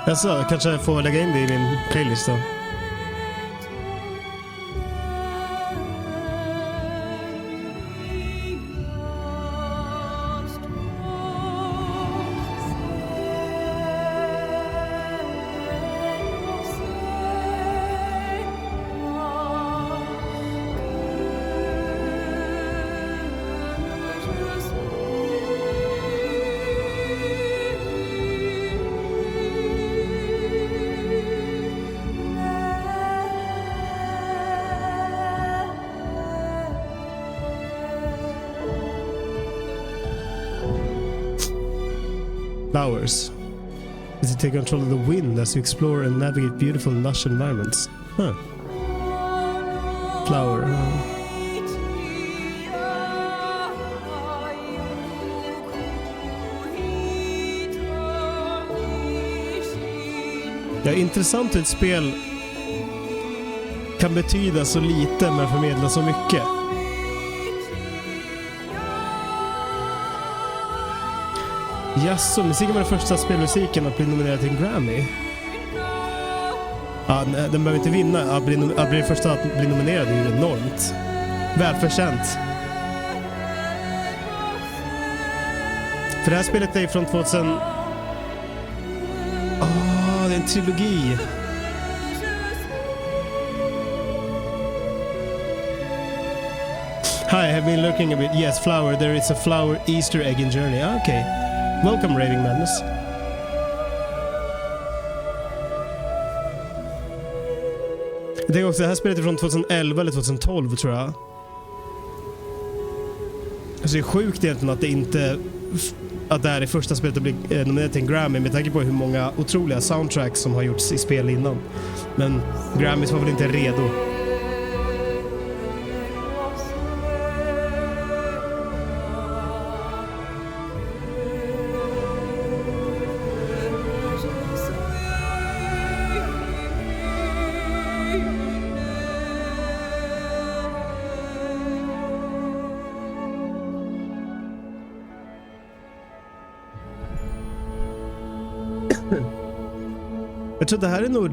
Alltså, kanske får lägga in det i min playlist då. Flowers. Is to take control of the wind as you explore and navigate beautiful, lush environments. Huh. Flower. Ja, intressant hur ett spel kan betyda så lite men förmedla så mycket. Jaså, musiken var den första spelmusiken att bli nominerad till en Grammy. Ja, den behöver inte vinna. Att bli den första att bli nominerad är ju enormt. Välförtjänt. För det här spelet är från 2000... det är en trilogi. Hi, I have been looking a bit. Yes, flower. There is a flower Easter egg in Journey. Okay. Welcome, Raving Madness. Jag tänker också, det här spelet är från 2011 eller 2012 tror jag. Alltså det är sjukt egentligen att det inte... Att det här är första spelet att bli nominerat till en Grammy med tanke på hur många otroliga soundtracks som har gjorts i spel innan. Men Grammys var väl inte redo. Jag tror att det här är nog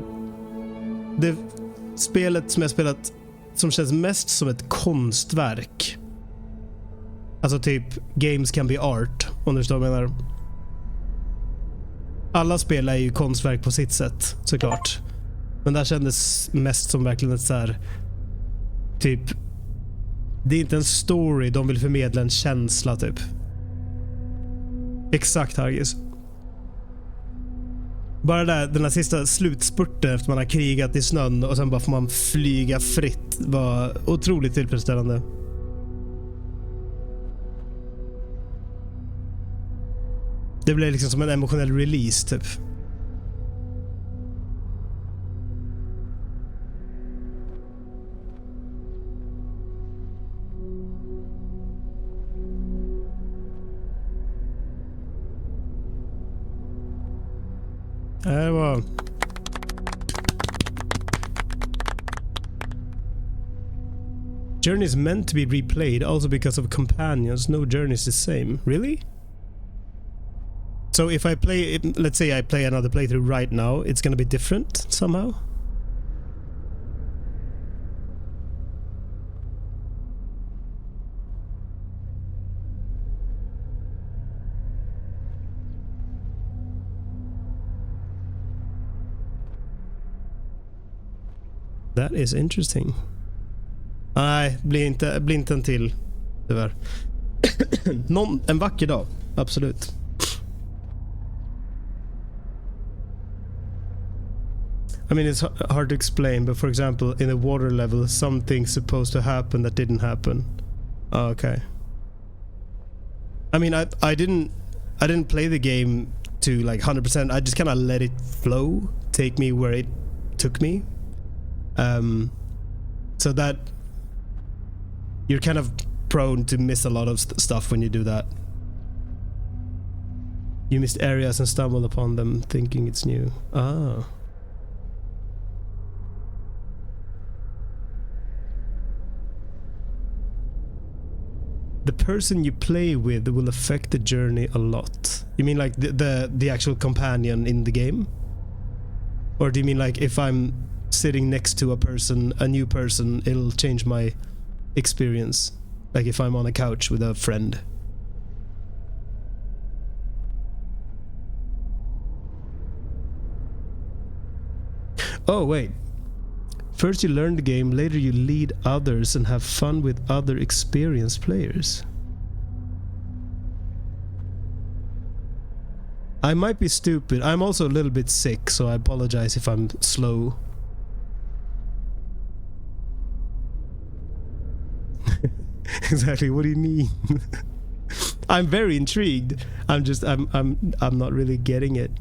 det spelet som jag spelat som känns mest som ett konstverk. Alltså typ games can be art, om du förstår vad jag menar. Alla spel är ju konstverk på sitt sätt, såklart. Men det här kändes mest som verkligen ett så här typ, det är inte en story, de vill förmedla en känsla typ. Exakt, Hargis. Bara den här sista slutspurten efter man har krigat i snön och sen bara får man flyga fritt var otroligt tillfredsställande. Det blev liksom som en emotionell release typ. Det var... Journey is meant to be replayed also because of companions. No journey is the same. Really? So if I play, let's say I play another playthrough right now, it's gonna be different somehow? That is interesting. Nej, blir inte en till. Tyvärr. En vacker dag, absolut. I mean, it's hard to explain, but for example, in the water level, something's supposed to happen that didn't happen. Okay. I mean, I didn't play the game to like 100%. I just kind of let it flow, take me where it took me. So that you're kind of prone to miss a lot of stuff when you do that. You missed areas and stumbled upon them thinking it's new. Ah. The person you play with will affect the journey a lot. You mean like the actual companion in the game? Or do you mean like if I'm sitting next to a new person, it'll change my experience? Like if I'm on a couch with a friend. Oh, wait. First you learn the game, later you lead others and have fun with other experienced players. I might be stupid. I'm also a little bit sick, so I apologize if I'm slow. Exactly, what do you mean? I'm very intrigued. I'm not really getting it.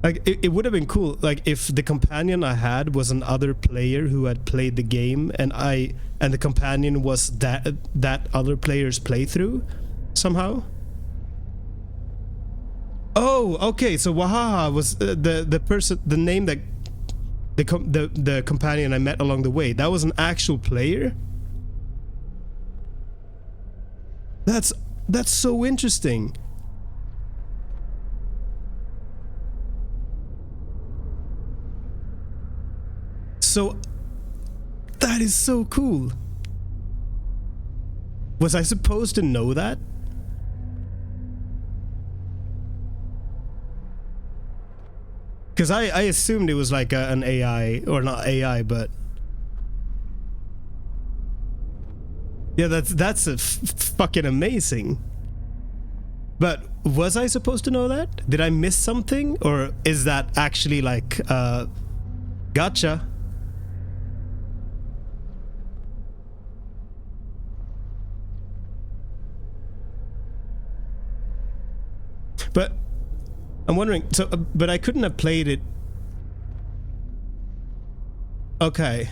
Like it would have been cool like if the companion I had was another player who had played the game and the companion was that other player's playthrough somehow. Oh, okay, so Wahaha was the person, the name that the companion I met along the way. That was an actual player? That's so interesting. So that is so cool. Was I supposed to know that? Because I assumed it was like an AI, or not AI, but yeah, that's fucking amazing. But was I supposed to know that? Did I miss something, or is that actually like gotcha? But I'm wondering, so, but I couldn't have played it. Okay.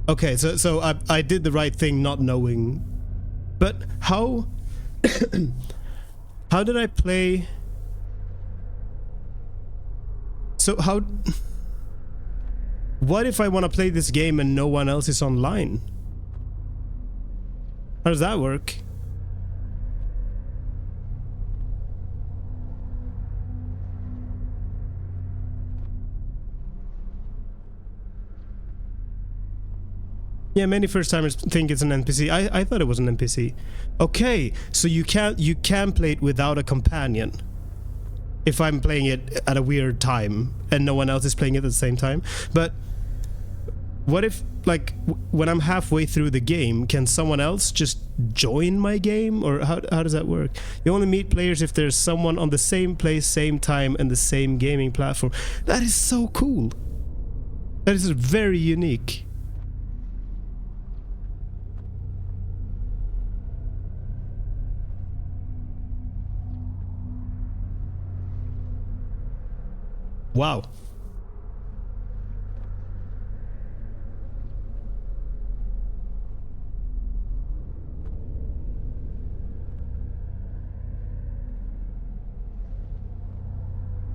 Okay, so I did the right thing not knowing. But how how did I play? So what if I want to play this game and no one else is online? How does that work? Yeah, many first-timers think it's an NPC. I thought it was an NPC. Okay, so you can play it without a companion. If I'm playing it at a weird time and no one else is playing it at the same time. But what if, like, when I'm halfway through the game, can someone else just join my game? Or how does that work? You only meet players if there's someone on the same place, same time, and the same gaming platform. That is so cool. That is very unique. Wow.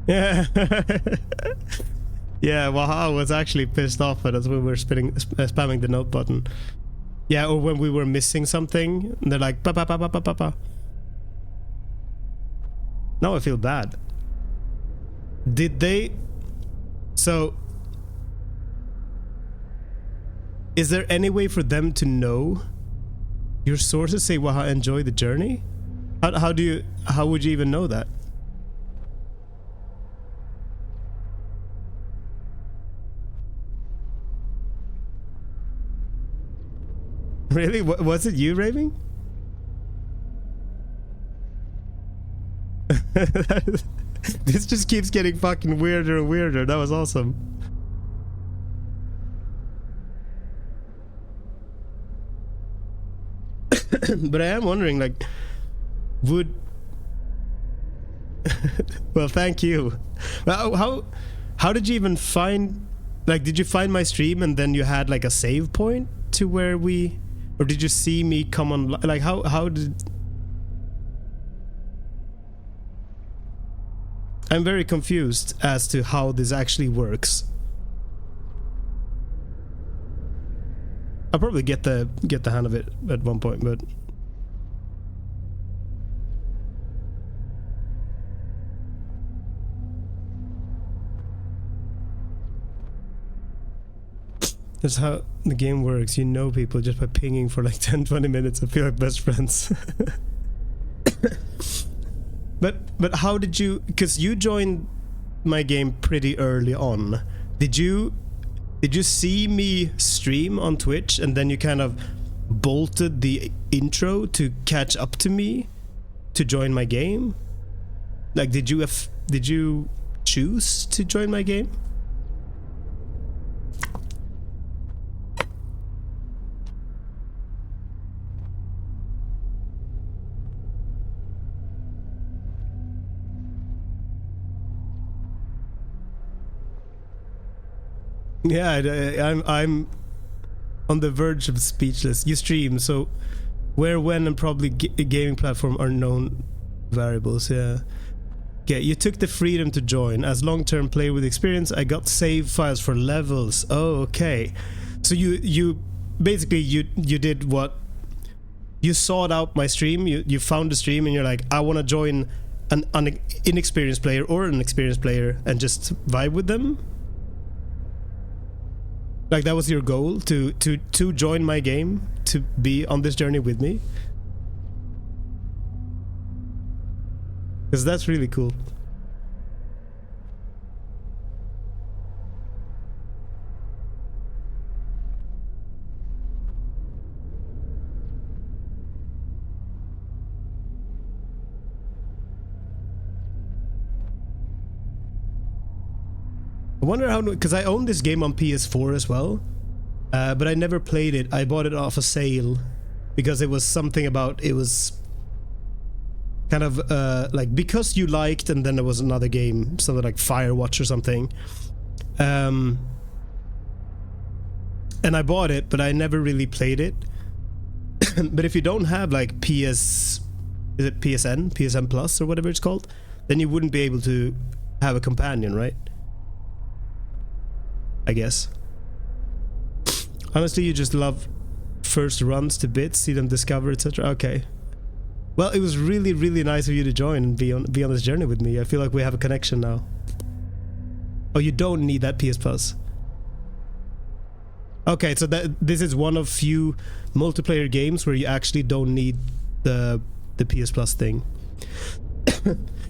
Yeah. Yeah, Waha was actually pissed off at us when we were spamming the note button. Yeah, or when we were missing something, they're like, pa pa pa pa pa pa pa. Now I feel bad. Did they... So... Is there any way for them to know? Your sources say, Waha, enjoy the journey? How would you even know that? Really? Was it you, Raving? This just keeps getting fucking weirder and weirder. That was awesome. But I am wondering, like, would... Well, thank you. Well, how did you even find... Like, did you find my stream and then you had, like, a save point to where we... Or did you see me come on... Like, how did... I'm very confused as to how this actually works. I'll probably get the hang of it at one point, but... That's how the game works. You know people just by pinging for like 10-20 minutes and feel like best friends. But how did you... Because you joined my game pretty early on. Did you see me stream on Twitch and then you kind of bolted the intro to catch up to me to join my game? Like, did you choose to join my game? Yeah, I'm on the verge of speechless. You stream, so where, when, and probably gaming platform are known variables. Yeah. Okay, you took the freedom to join. As long-term player with experience, I got save files for levels. Oh, okay. So you basically you did what? You sought out my stream. You found the stream, and you're like, I want to join an inexperienced player or an experienced player and just vibe with them. Like, that was your goal, to join my game, to be on this journey with me? Because that's really cool. I wonder how, because I own this game on PS4 as well, but I never played it. I bought it off a sale because it was something about, it was kind of like, because you liked, and then there was another game, something like Firewatch or something, and I bought it, but I never really played it. But if you don't have like is it PSN Plus or whatever it's called, then you wouldn't be able to have a companion, right? I guess. Honestly, you just love first runs to bits, see them discover, etc. Okay. Well, it was really, really nice of you to join and be on this journey with me. I feel like we have a connection now. Oh, you don't need that PS Plus. Okay, so this is one of few multiplayer games where you actually don't need the PS Plus thing.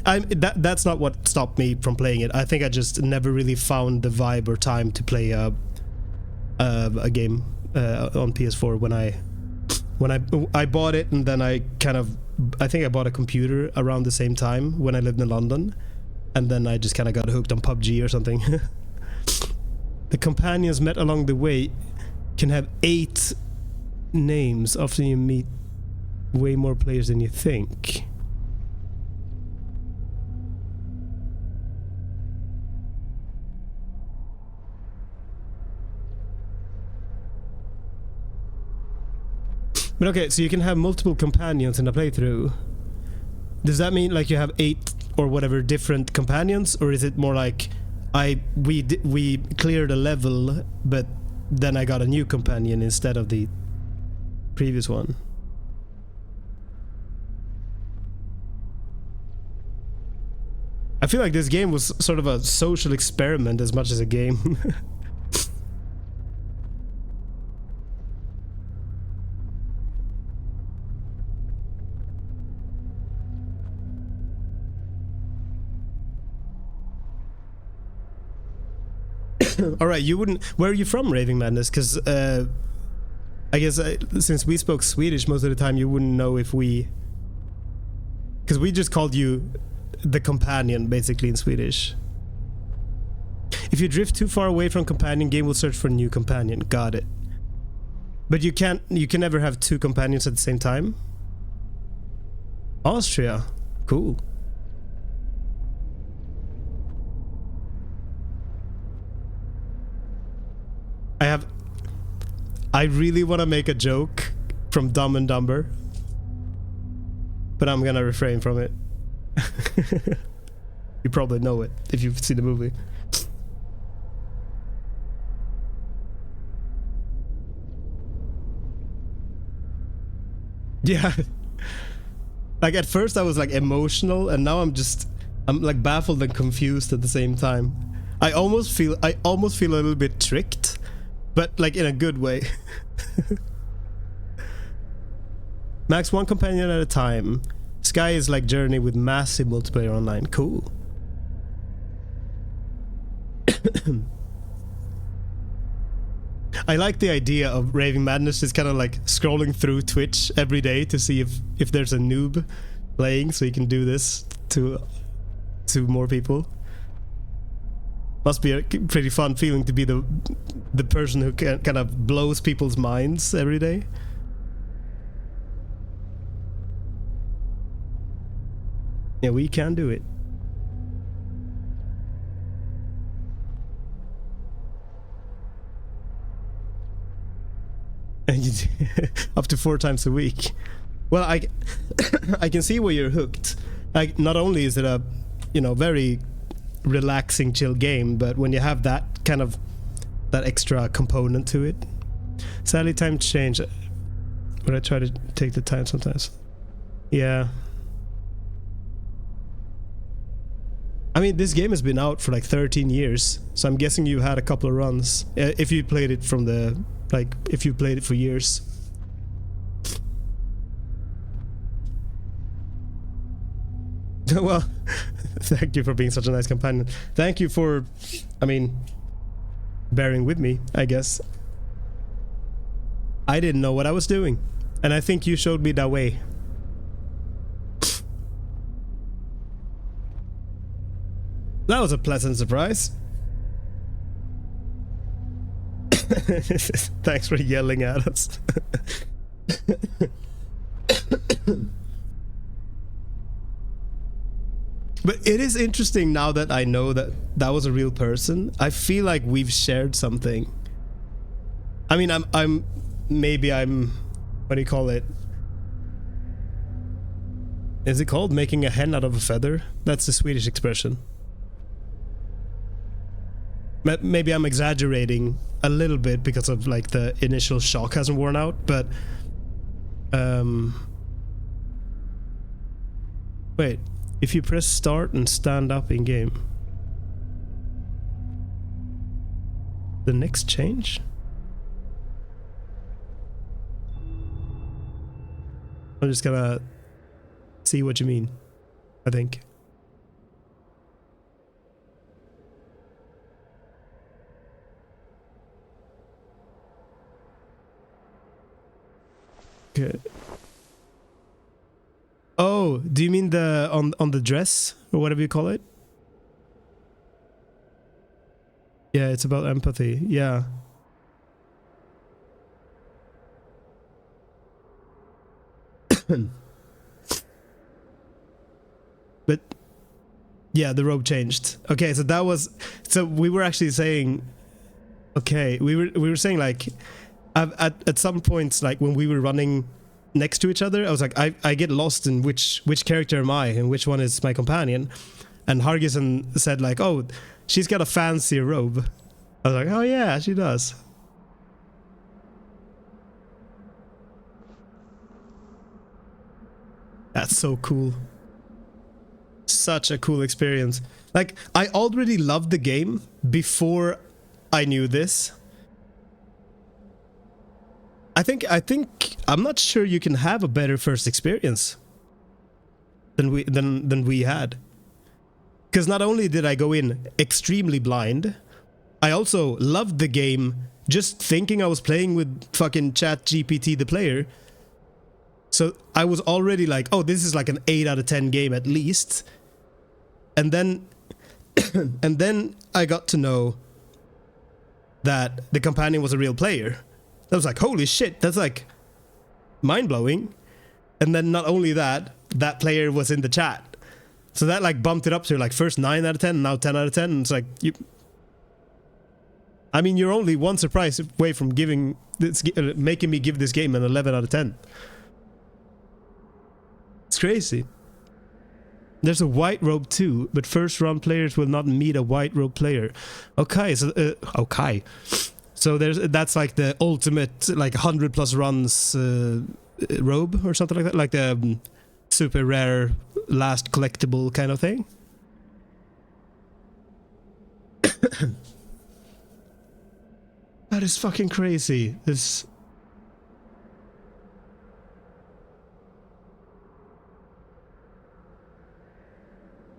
That's not what stopped me from playing it. I think I just never really found the vibe or time to play a game on PS4 when I bought it, and then I think I bought a computer around the same time when I lived in London, and then I just kind of got hooked on PUBG or something. The companions met along the way can have 8 names. Often you meet way more players than you think. But okay, so you can have multiple companions in a playthrough. Does that mean like you have 8 or whatever different companions, or is it more like we cleared a level, but then I got a new companion instead of the previous one? I feel like this game was sort of a social experiment as much as a game. All right, you wouldn't. Where are you from, Raving Madness? Because I guess since we spoke Swedish most of the time, you wouldn't know if we. Because we just called you the companion, basically, in Swedish. If you drift too far away from companion, game will search for a new companion. Got it. But you can never have 2 companions at the same time. Austria, cool. I really want to make a joke from Dumb and Dumber, but I'm gonna refrain from it. You probably know it if you've seen the movie. Yeah. Like, at first I was like emotional, and now I'm like baffled and confused at the same time. I almost feel a little bit tricked, but like in a good way. Max 1 companion at a time. Sky is like Journey with massive multiplayer online. Cool. I like the idea of Raving Madness is kind of like scrolling through Twitch every day to see if there's a noob playing, so you can do this to more people. Must be a pretty fun feeling to be the person who kind of blows people's minds every day. Yeah, we can do it. Up to 4 times a week. Well, I can see where you're hooked. Like, not only is it a, very relaxing, chill game, but when you have that kind of that extra component to it. Sadly, time change. But I try to take the time sometimes. Yeah. I mean, this game has been out for like 13 years, so I'm guessing you had a couple of runs. If you played it from the, if you played it for years. Well, thank you for being such a nice companion. Thank you for, bearing with me, I guess. I didn't know what I was doing, and I think you showed me that way. That was a pleasant surprise. Thanks for yelling at us. But it is interesting now that I know that that was a real person. I feel like we've shared something. I mean, I'm what do you call it? Is it called making a hen out of a feather? That's the Swedish expression. Maybe I'm exaggerating a little bit because of like the initial shock hasn't worn out, but wait, if you press start and stand up in game, the next change? I'm just gonna see what you mean, I think. Okay. Oh, do you mean the on the dress or whatever you call it? Yeah, it's about empathy. Yeah. But yeah, the robe changed. Okay, so we were actually saying, okay, we were saying like at some points, like when we were running next to each other, I was like, I get lost in which character am I and which one is my companion. And Hargison said like, oh, she's got a fancy robe. I was like, oh yeah, she does. That's so cool. Such a cool experience. Like, I already loved the game before I knew this. I think I'm not sure you can have a better first experience than we had. Because not only did I go in extremely blind, I also loved the game just thinking I was playing with fucking ChatGPT the player. So I was already like, oh, this is like an 8 out of 10 game at least. And then and then I got to know that the companion was a real player. I was like, holy shit, that's like mind-blowing. And then not only that, that player was in the chat. So that like bumped it up to like first 9 out of 10, now 10 out of 10. And it's like, you're only one surprise away from making me give this game an 11 out of 10. It's crazy. There's a white robe too, but first round players will not meet a white robe player. Okay, so okay. So that's like the ultimate like 100 plus runs robe or something like that, like the super rare last collectible kind of thing. That is fucking crazy. This.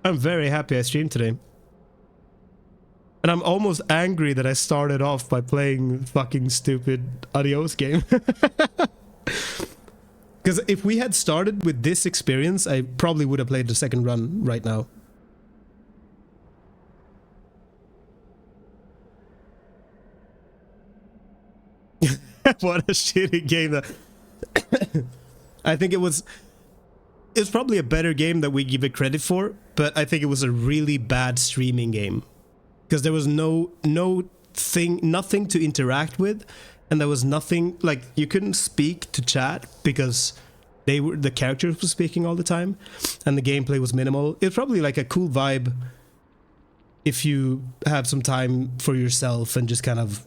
I'm very happy I streamed today. And I'm almost angry that I started off by playing fucking stupid Adios game. Because if we had started with this experience, I probably would have played the second run right now. What a shitty game that... I think it was probably a better game that we give it credit for, but I think it was a really bad streaming game. Because there was nothing to interact with, and there was nothing, like, you couldn't speak to chat because the characters were speaking all the time, and the gameplay was minimal. It's probably like a cool vibe if you have some time for yourself and just kind of...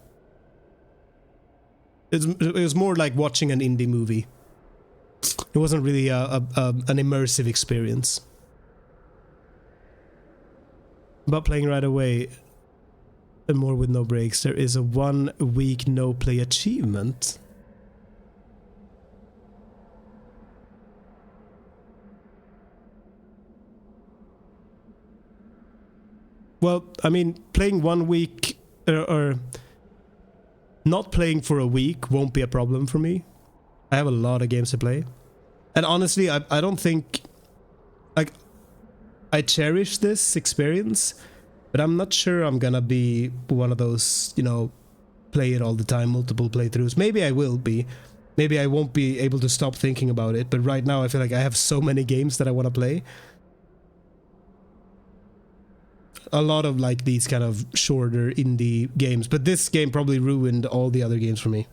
It was more like watching an indie movie. It wasn't really an immersive experience. But playing right away, and more with no breaks, there is a 1 week no play achievement. Well, I mean, playing 1 week or not playing for a week won't be a problem for me. I have a lot of games to play. And honestly, I don't think... Like, I cherish this experience, but I'm not sure I'm gonna be one of those, you know, play it all the time, multiple playthroughs. Maybe I will be. Maybe I won't be able to stop thinking about it, but right now I feel like I have so many games that I want to play. A lot of like these kind of shorter indie games, but this game probably ruined all the other games for me.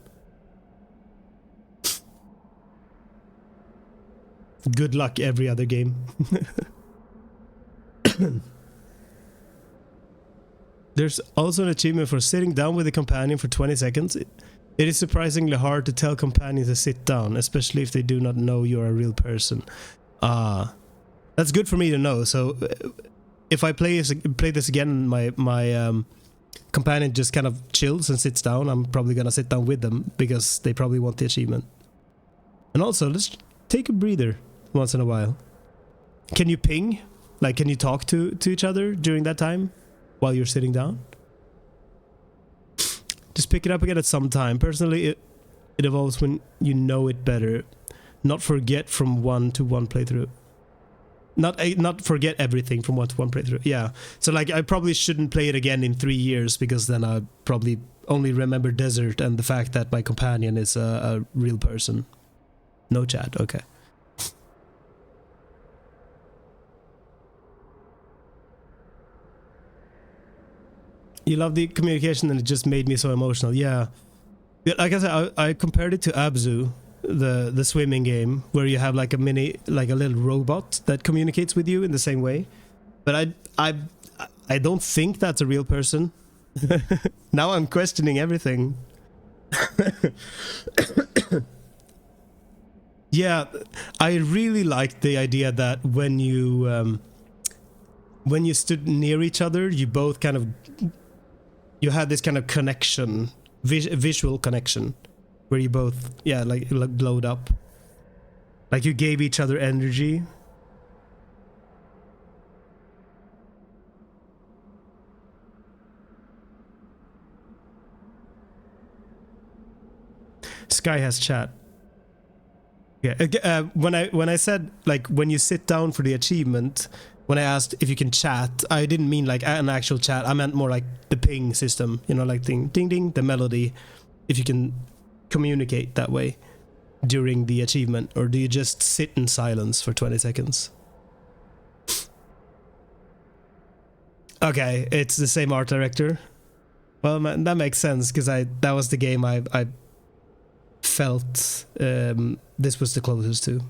Good luck every other game. There's also an achievement for sitting down with a companion for 20 seconds. It is surprisingly hard to tell companions to sit down, especially if they do not know you're a real person. That's good for me to know. So if I play this again, my companion just kind of chills and sits down, I'm probably gonna sit down with them because they probably want the achievement. And also, let's take a breather once in a while. Can you ping? Like, can you talk to each other during that time while you're sitting down? Just pick it up again at some time. Personally, it evolves when you know it better. Not forget from one to one playthrough. Not forget everything from 1 to 1 playthrough. Yeah. So like, I probably shouldn't play it again in 3 years because then I probably only remember desert and the fact that my companion is a real person. No chat. Okay. You love the communication and it just made me so emotional. Yeah. Like I said, I compared it to Abzu, the swimming game, where you have like a little robot that communicates with you in the same way. But I don't think that's a real person. Now I'm questioning everything. Yeah, I really liked the idea that when you stood near each other, you both kind of... You had this kind of connection, visual connection, where you both, yeah, like glowed up. Like you gave each other energy. Sky has chat. Yeah, when I said, like, when you sit down for the achievement, when I asked if you can chat, I didn't mean like an actual chat. I meant more like the ping system, you know, like ding, ding, ding, the melody. If you can communicate that way during the achievement, or do you just sit in silence for 20 seconds? Okay, it's the same art director. Well, man, that makes sense because that was the game I felt this was the closest to.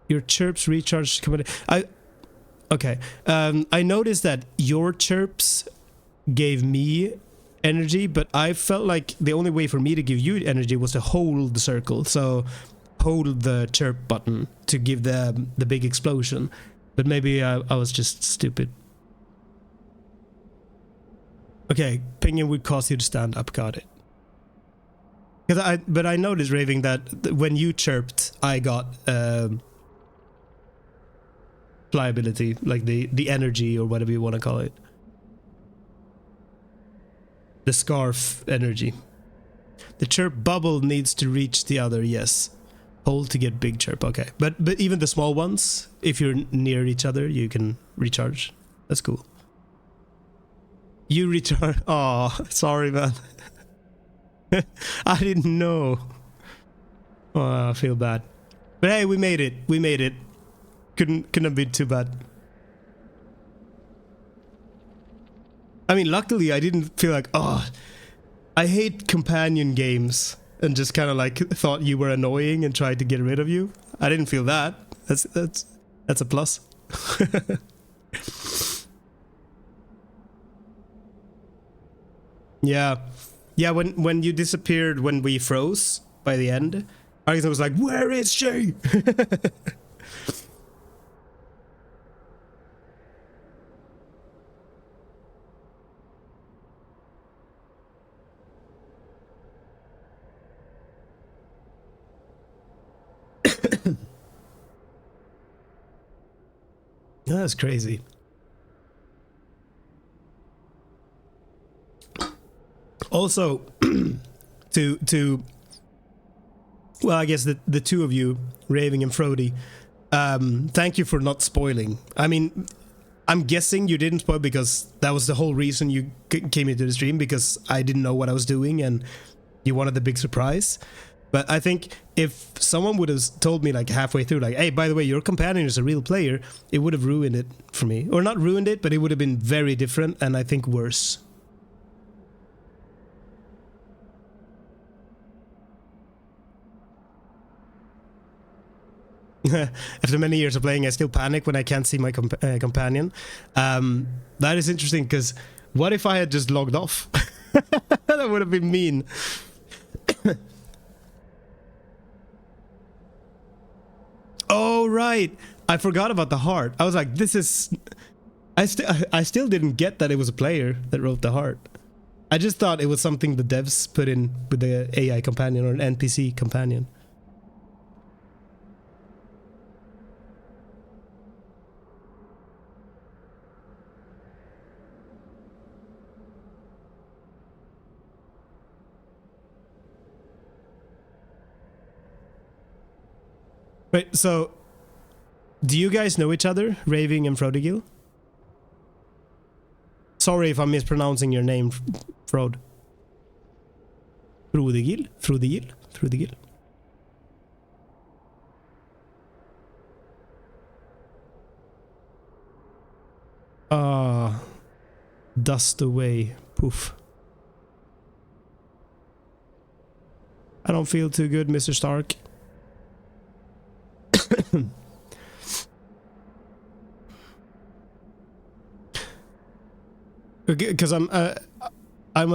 Your chirps recharge. Okay. I noticed that your chirps gave me energy, but I felt like the only way for me to give you energy was to hold the circle. So hold the chirp button to give the big explosion. But maybe I was just stupid. Okay, pinging would cause you to stand up. Got it. But I noticed, Raving, that when you chirped, I got pliability, like the energy or whatever you want to call it. The scarf energy. The chirp bubble needs to reach the other, yes. Hold to get big chirp, okay. But even the small ones, if you're near each other, you can recharge. That's cool. You recharge. Oh, sorry, man. I didn't know. Oh, I feel bad. But hey, we made it. We made it. Couldn't have been too bad. I mean, luckily I didn't feel like, oh, I hate companion games, and just kind of like thought you were annoying and tried to get rid of you. I didn't feel that. That's a plus. Yeah. Yeah, when you disappeared when we froze by the end, I was like, where is she? That's crazy. Also, to well, I guess the two of you, Raving and Frody, thank you for not spoiling. I mean, I'm guessing you didn't spoil because that was the whole reason you came into the stream, because I didn't know what I was doing and you wanted the big surprise. But I think if someone would have told me like halfway through, like, hey, by the way, your companion is a real player, it would have ruined it for me. Or not ruined it, but it would have been very different, and I think worse. After many years of playing, I still panic when I can't see my companion. That is interesting, because what if I had just logged off? That would have been mean. Oh, right. I forgot about the heart. I was like, this is... I still didn't get that it was a player that wrote the heart. I just thought it was something the devs put in with the AI companion or an NPC companion. Wait, so do you guys know each other, Raving and Frodigil? Sorry if I'm mispronouncing your name, Frod. Frodigil? Frodigil? Frodigil? Ah, dust away. Poof. I don't feel too good, Mr. Stark. Because I'm a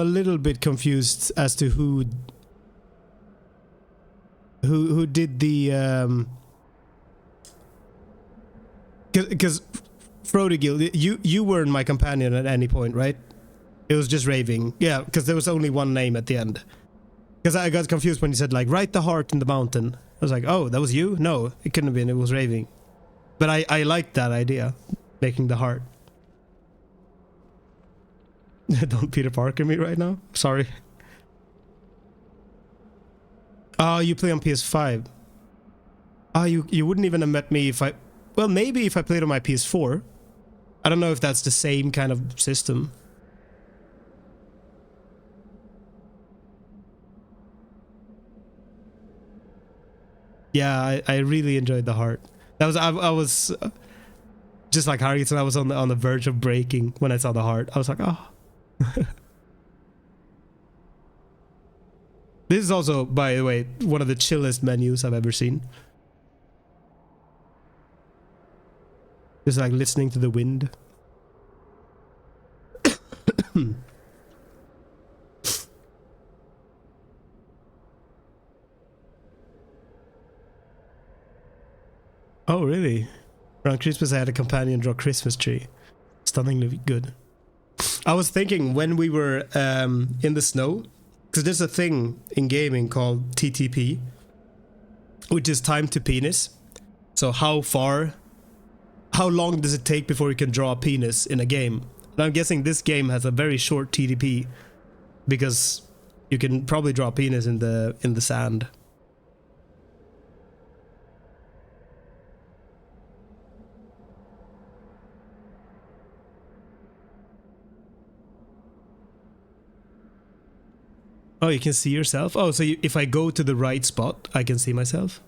little bit confused as to who did the because Frodigil, you weren't my companion at any point, right? It was just Raving. Yeah, because there was only one name at the end. Because I got confused when he said like, write the heart in the mountain. I was like, oh, that was you? No, it couldn't have been. It was Raving. But I liked that idea, making the heart. Don't Peter Parker me right now. Sorry. Oh, you play on PS5. Oh, you wouldn't even have met me if I... Well, maybe if I played on my PS4. I don't know if that's the same kind of system. Yeah, I really enjoyed the heart. That was I was just like Harriet, I was on the verge of breaking when I saw the heart. I was like, oh. This is also, by the way, one of the chillest menus I've ever seen. Just like listening to the wind. Oh, really? Around Christmas I had a companion draw Christmas tree. Stunningly good. I was thinking when we were in the snow, because there's a thing in gaming called TTP, which is time to penis. So how long does it take before you can draw a penis in a game? And I'm guessing this game has a very short TTP because you can probably draw a penis in the sand. Oh, you can see yourself? Oh, so if I go to the right spot, I can see myself?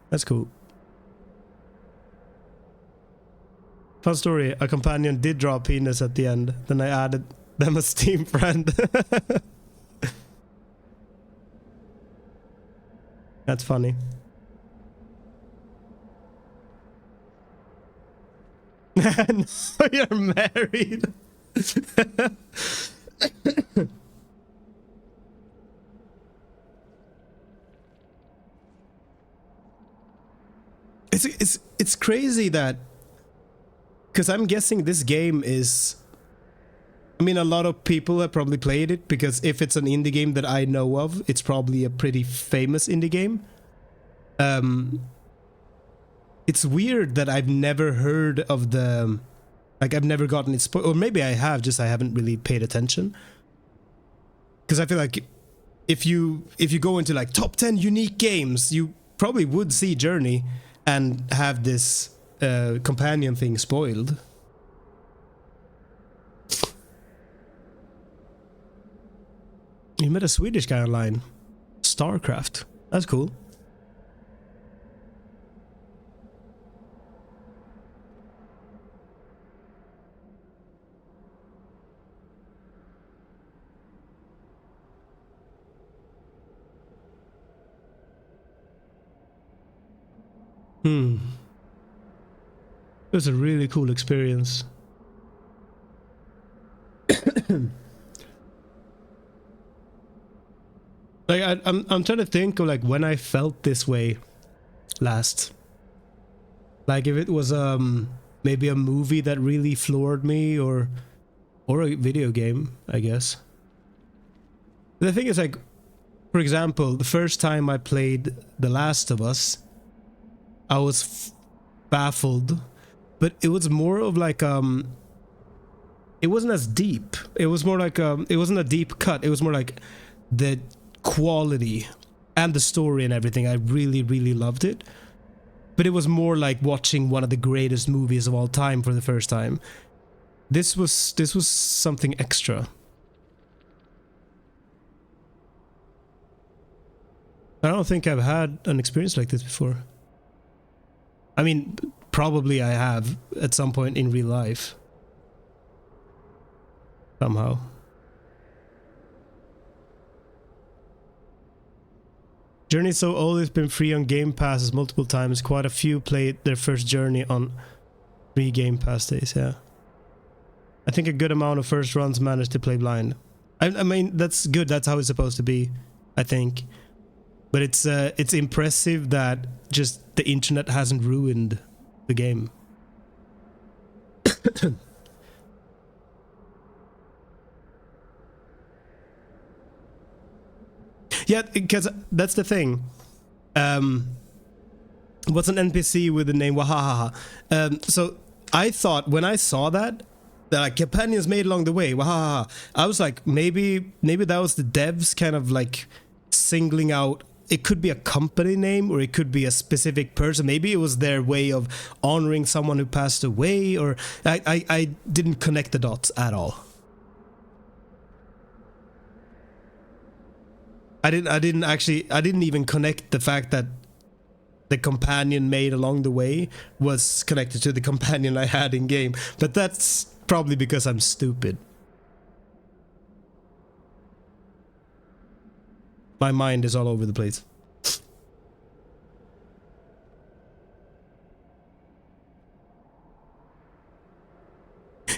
That's cool. Fun story, a companion did draw a penis at the end. Then I added them as Steam friend. That's funny. No, you're married. It's crazy that, because I'm guessing this game is, I mean, a lot of people have probably played it, because if it's an indie game that I know of, it's probably a pretty famous indie game. It's weird that I've never heard of the, like, I've never gotten it spoiled, or maybe I have, just I haven't really paid attention. Because I feel like if you go into like top 10 unique games, you probably would see Journey and have this companion thing spoiled. You met a Swedish guy online. StarCraft. That's cool. It was a really cool experience. Like I'm trying to think of like when I felt this way last. Like if it was maybe a movie that really floored me, or a video game, I guess. The thing is, like, for example, the first time I played The Last of Us, I was baffled, but it was more of like it wasn't as deep. It was more like it wasn't a deep cut. It was more like the quality and the story and everything. I really, really loved it. But it was more like watching one of the greatest movies of all time for the first time. This was something extra. I don't think I've had an experience like this before. I mean, probably I have at some point in real life. Somehow. Journey's so old, it's been free on Game Passes multiple times. Quite a few played their first Journey on free Game Pass days, yeah. I think a good amount of first runs managed to play blind. I mean, that's good, that's how it's supposed to be, I think. But it's impressive that just the internet hasn't ruined the game. Yeah, because that's the thing. What's an NPC with the name Wahahaha? So I thought when I saw that like companions made along the way, Wahahaha, I was like, maybe that was the devs kind of like singling out. It could be a company name, or it could be a specific person. Maybe it was their way of honoring someone who passed away, or I didn't connect the dots at all. I didn't even connect the fact that the companion made along the way was connected to the companion I had in game. But that's probably because I'm stupid. My mind is all over the place.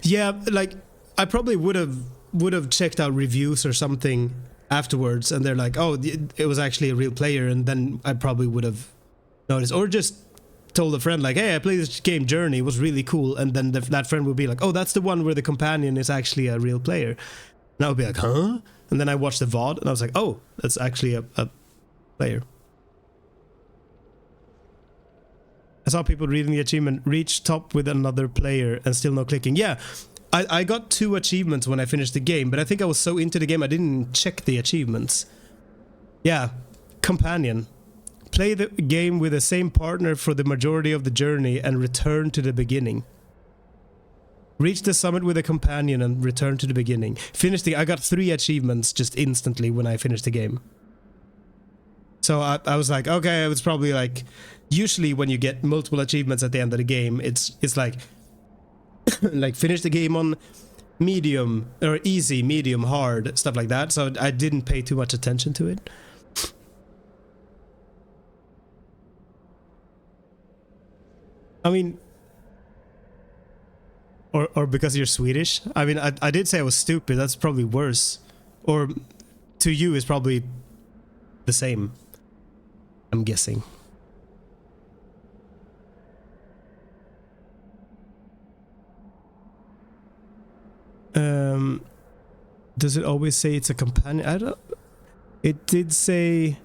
Yeah, like I probably would have checked out reviews or something afterwards, and they're like, oh, it was actually a real player, and then I probably would have noticed, or just told a friend like, hey, I played this game Journey, it was really cool, and then that friend would be like, oh, that's the one where the companion is actually a real player. And I would be like, huh? And then I watched the VOD and I was like, oh, that's actually a player. I saw people reading the achievement, reach top with another player and still no clicking. Yeah, I got 2 achievements when I finished the game, but I think I was so into the game I didn't check the achievements. Yeah, companion. Play the game with the same partner for the majority of the journey and return to the beginning. Reach the summit with a companion and return to the beginning. I got 3 achievements just instantly when I finished the game. So I was like, okay, it's probably like, usually when you get multiple achievements at the end of the game, it's like, like finish the game on medium or easy, medium, hard, stuff like that. So I didn't pay too much attention to it. I mean, or because you're Swedish. I mean, I did say I was stupid. That's probably worse. Or to you is probably the same. I'm guessing. Does it always say it's a companion? I don't. It did say.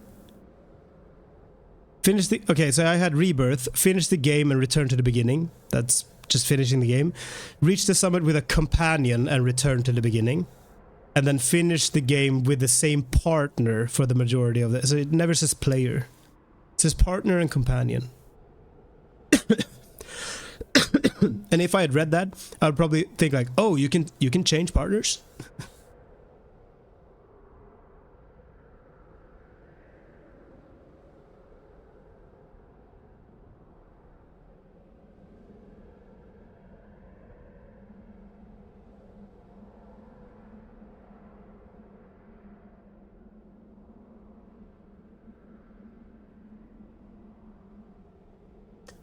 Finish the. Okay, so I had Rebirth. Finish the game and return to the beginning. That's just finishing the game. Reach the summit with a companion and return to the beginning. And then finish the game with the same partner for the majority of it. So it never says player. It says partner and companion. And if I had read that, I would probably think like, oh, you can change partners?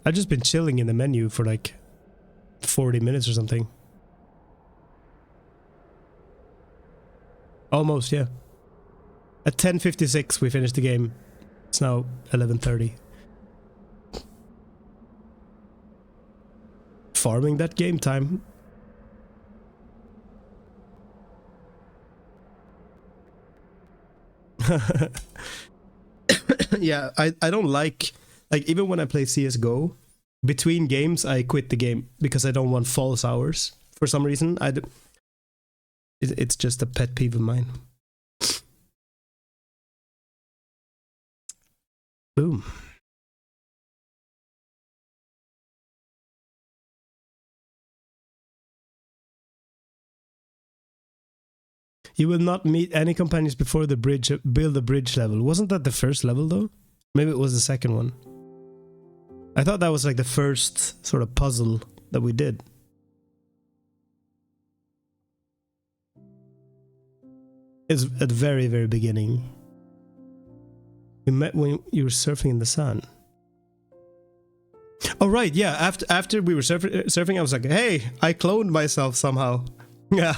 I've just been chilling in the menu for like 40 minutes or something. Almost, yeah. At 10:56 we finished the game. It's now 11:30. Farming that game time. Yeah, I don't like even when I play CSGO, between games I quit the game because I don't want false hours for some reason. It's just a pet peeve of mine. Boom. You will not meet any companions before the bridge. Build the bridge level. Wasn't that the first level though? Maybe it was the second one. I thought that was like the first sort of puzzle that we did. It's at the very, very beginning. We met when you were surfing in the sun. Oh right, yeah. After we were surfing, I was like, hey, I cloned myself somehow. Yeah.